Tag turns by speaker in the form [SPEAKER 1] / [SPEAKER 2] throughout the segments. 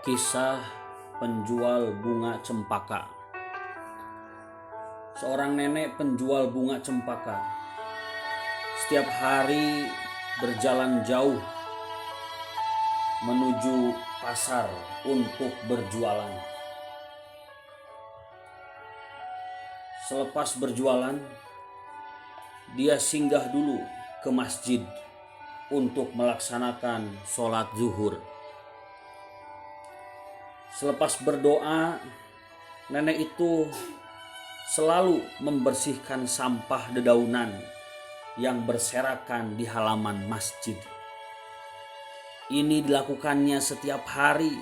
[SPEAKER 1] Kisah penjual bunga cempaka. Seorang nenek penjual bunga cempaka setiap hari berjalan jauh menuju pasar untuk berjualan. Selepas berjualan, dia singgah dulu ke masjid untuk melaksanakan sholat zuhur. Selepas berdoa, nenek itu selalu membersihkan sampah dedaunan yang berserakan di halaman masjid. Ini dilakukannya setiap hari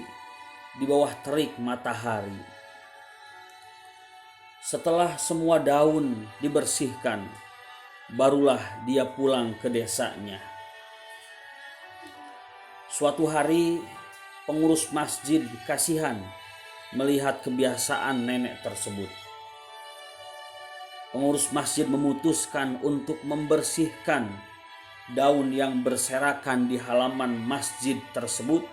[SPEAKER 1] di bawah terik matahari. Setelah semua daun dibersihkan, barulah dia pulang ke desanya. Suatu hari, pengurus masjid kasihan melihat kebiasaan nenek tersebut. Pengurus masjid memutuskan untuk membersihkan daun yang berserakan di halaman masjid tersebut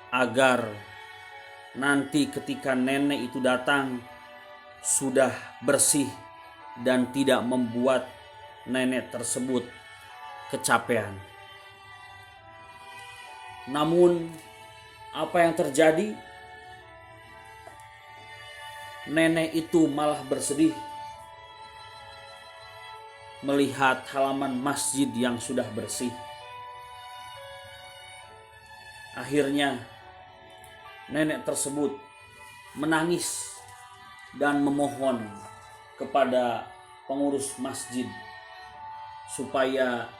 [SPEAKER 1] agar nanti ketika nenek itu datang sudah bersih dan tidak membuat nenek tersebut kecapean. Namun apa yang terjadi? Nenek itu malah bersedih melihat halaman masjid yang sudah bersih. Akhirnya nenek tersebut menangis dan memohon kepada pengurus masjid supaya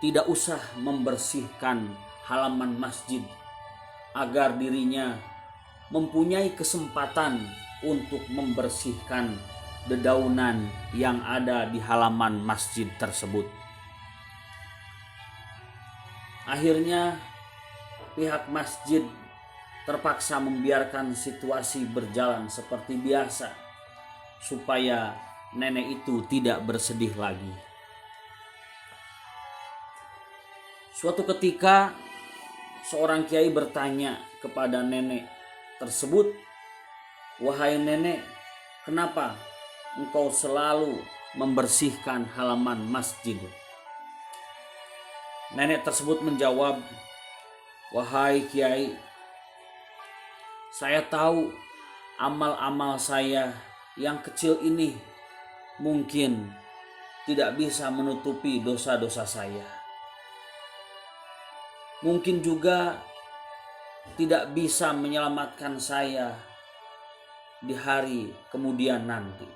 [SPEAKER 1] tidak usah membersihkan halaman masjid agar dirinya mempunyai kesempatan untuk membersihkan dedaunan yang ada di halaman masjid tersebut. Akhirnya pihak masjid terpaksa membiarkan situasi berjalan seperti biasa supaya nenek itu tidak bersedih lagi. Suatu ketika seorang kiai bertanya kepada nenek tersebut, "Wahai nenek, kenapa engkau selalu membersihkan halaman masjid?" Nenek tersebut menjawab, "Wahai kiai, saya tahu amal-amal saya yang kecil ini mungkin tidak bisa menutupi dosa-dosa saya. Mungkin juga tidak bisa menyelamatkan saya di hari kemudian nanti.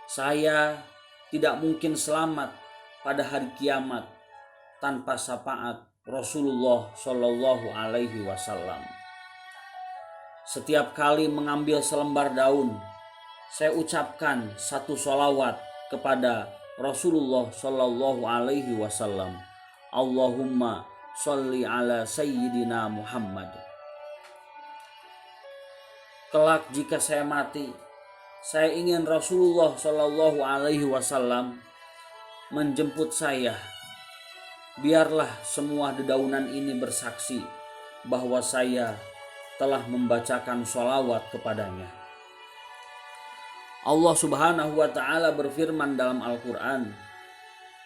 [SPEAKER 1] Saya tidak mungkin selamat pada hari kiamat tanpa syafaat Rasulullah Shallallahu Alaihi Wasallam. Setiap kali mengambil selembar daun, saya ucapkan satu sholawat kepada Rasulullah Shallallahu Alaihi Wasallam. Allahumma sholli ala Sayyidina Muhammad. Kelak jika saya mati, saya ingin Rasulullah Shallallahu Alaihi Wasallam menjemput saya. Biarlah semua dedaunan ini bersaksi bahwa saya telah membacakan sholawat kepadanya." Allah Subhanahu wa Ta'ala berfirman dalam Al-Quran,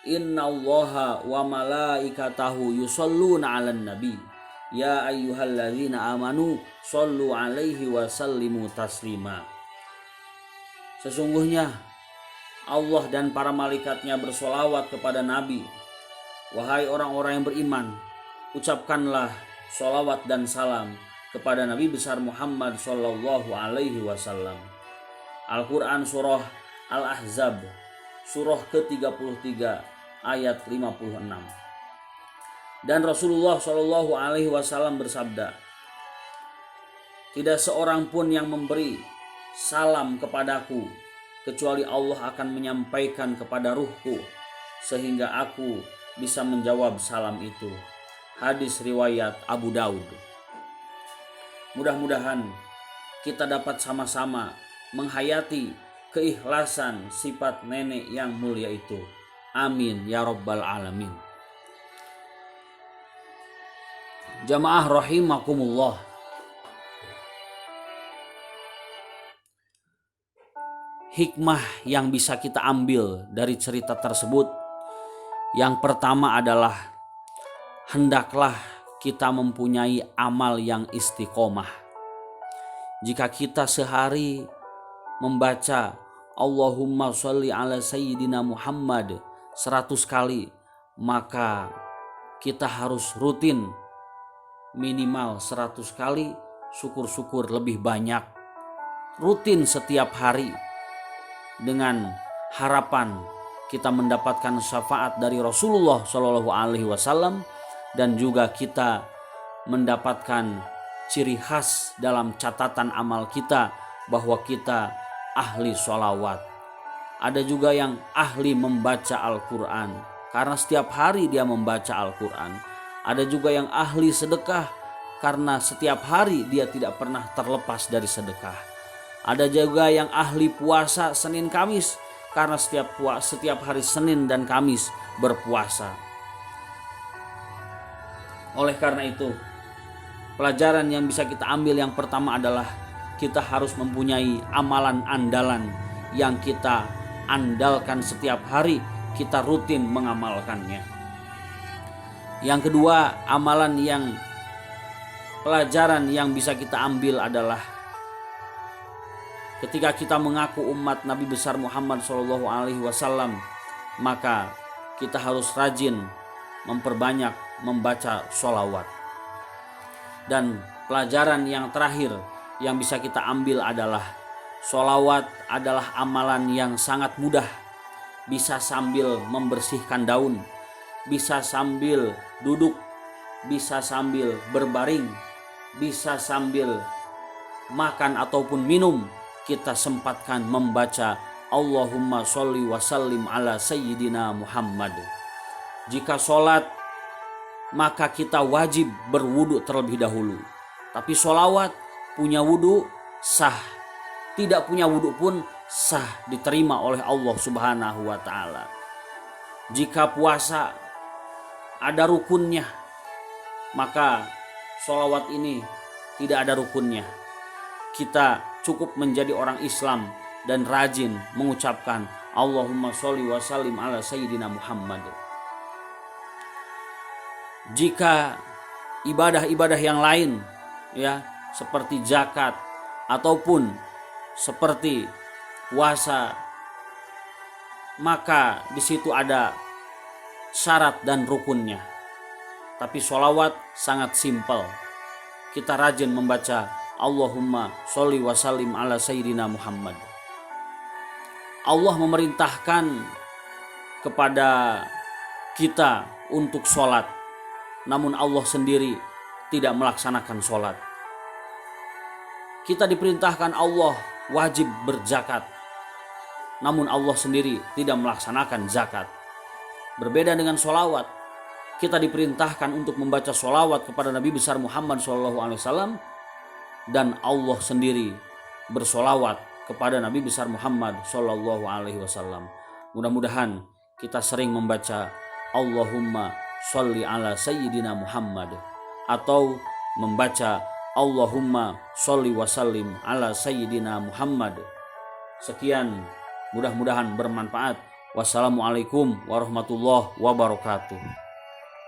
[SPEAKER 1] "Innallaha wa malaikatahu yusholluna 'alan nabi ya ayyuhalladzina amanu shollu 'alaihi wa sallimu taslima." Sesungguhnya Allah dan para malaikatnya bersolawat kepada Nabi. Wahai orang-orang yang beriman, ucapkanlah solawat dan salam kepada Nabi besar Muhammad Sallallahu Alaihi Wasallam. Al-Quran Surah Al-Ahzab Surah ke-33 ayat 56. Dan Rasulullah Sallallahu Alaihi Wasallam bersabda, "Tidak seorang pun yang memberi salam kepadaku kecuali Allah akan menyampaikan kepada ruhku sehingga aku bisa menjawab salam itu." Hadis riwayat Abu Daud. Mudah-mudahan kita dapat sama-sama menghayati keikhlasan sifat nenek yang mulia itu. Amin ya rabbal alamin. Jamaah rahimakumullah. Hikmah yang bisa kita ambil dari cerita tersebut, yang pertama adalah hendaklah kita mempunyai amal yang istiqomah. Jika kita sehari membaca Allahumma sholli ala sayyidina Muhammad 100 kali, maka kita harus rutin minimal 100 kali, syukur-syukur lebih banyak. Rutin setiap hari dengan harapan kita mendapatkan syafaat dari Rasulullah Shallallahu Alaihi Wasallam, dan juga kita mendapatkan ciri khas dalam catatan amal kita bahwa kita ahli sholawat. Ada juga yang ahli membaca Al-Quran karena setiap hari dia membaca Al-Quran. Ada juga yang ahli sedekah karena setiap hari dia tidak pernah terlepas dari sedekah. Ada juga yang ahli puasa Senin Kamis karena setiap hari Senin dan Kamis berpuasa. Oleh karena itu, pelajaran yang bisa kita ambil yang pertama adalah kita harus mempunyai amalan andalan yang kita andalkan setiap hari, kita rutin mengamalkannya. Yang kedua, pelajaran yang bisa kita ambil adalah ketika kita mengaku umat Nabi besar Muhammad SAW, maka kita harus rajin memperbanyak membaca sholawat. Dan pelajaran yang terakhir yang bisa kita ambil adalah sholawat adalah amalan yang sangat mudah. Bisa sambil membersihkan daun, bisa sambil duduk, bisa sambil berbaring, bisa sambil makan ataupun minum. Kita sempatkan membaca Allahumma sholli wa sallim ala sayyidina Muhammad. Jika sholat, maka kita wajib berwudu terlebih dahulu. Tapi sholawat punya wudu sah, tidak punya wudu pun sah, diterima oleh Allah Subhanahu wa ta'ala. Jika puasa ada rukunnya, maka sholawat ini tidak ada rukunnya. Kita cukup menjadi orang Islam dan rajin mengucapkan Allahumma sholli wa sallim ala sayyidina Muhammad. Jika ibadah-ibadah yang lain, ya, seperti zakat ataupun seperti puasa, maka di situ ada syarat dan rukunnya. Tapi sholawat sangat simpel. Kita rajin membaca Allahumma sholli wa sallim ala sayyidina Muhammad. Allah memerintahkan kepada kita untuk sholat, namun Allah sendiri tidak melaksanakan sholat. Kita diperintahkan Allah wajib berzakat, namun Allah sendiri tidak melaksanakan zakat. Berbeda dengan sholawat, kita diperintahkan untuk membaca sholawat kepada Nabi besar Muhammad SAW, dan Allah sendiri bersolawat kepada Nabi besar Muhammad SAW. Mudah-mudahan kita sering membaca Allahumma sholli ala sayyidina Muhammad atau membaca Allahumma sholli wa sallim ala sayyidina Muhammad. Sekian, mudah-mudahan bermanfaat. Wassalamualaikum warahmatullahi wabarakatuh.